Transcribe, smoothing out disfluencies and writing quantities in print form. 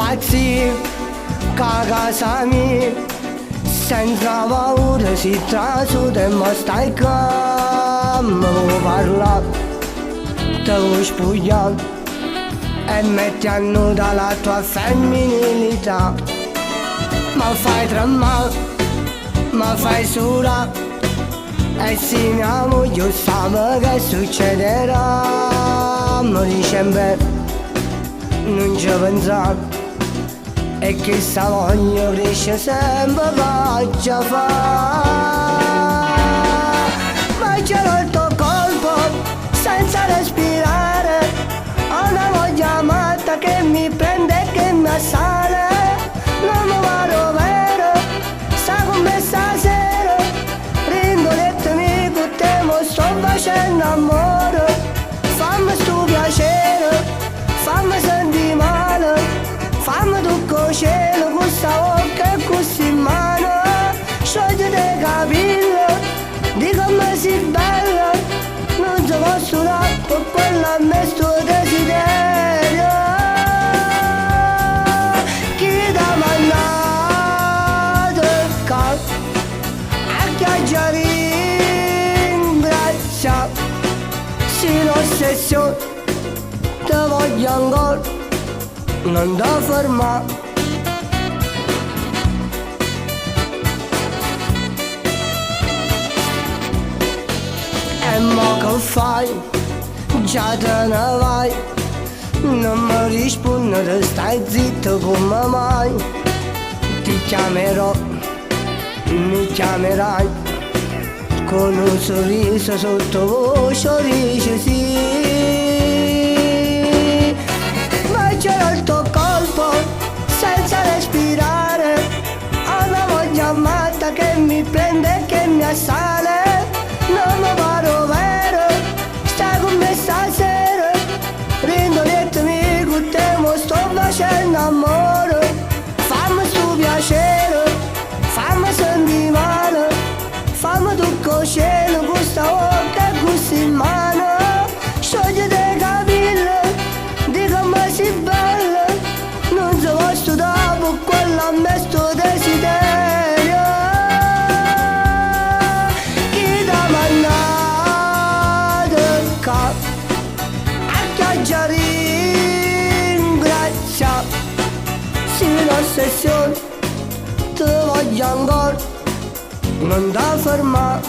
pazzi, casa mia, senza paura si trasuda, ma stai calmo, parla, te vuoi spogliare e metti a nuda la tua femminilità. Ma fai tremare, ma fai sura, e se mia moglie sa che succederà, mi dice beh, non ci pensare, e che sta voglia cresce sempre faccia fa. Ma c'era il tuo colpo senza respirare, ho una voglia matta che mi prende e che mi assale. Non mi vado vero, sta con me stasera, rindolettami con te, mo sto facendo amore. Fammi sto piacere, fammi sentire male, fammi tocco cielo con sta bocca e così in mano. Sciogli dei capelli, di come si bella, non si posso dare per quello a me sto desiderio. Chi t'ha mandato il capo a chiaggiare in grazia, se l'ossessione ti voglio ancora, non ti fermare. E mo che fai? Già te ne vai, non mi rispondere, stai zitto come mai. Ti chiamerò, mi chiamerai, con un sorriso sottovoce dice sì. Ma c'era il tuo colpo senza respirare, ho una voglia matta che mi prende e che mi assale. Non mi paro vero, stai con me stasera, rindolettami con te, mo sto facendo amore. Fammi sto piacere, fammi sentire male, fammi tocco cielo con sta bocca e così in mano. Sciogli dei capelli, di come si bella, non si posso dare per quello a me sto desiderio. A chiaggiare in grazia, se l'ossessione ti voglio ancora, non ti fermare.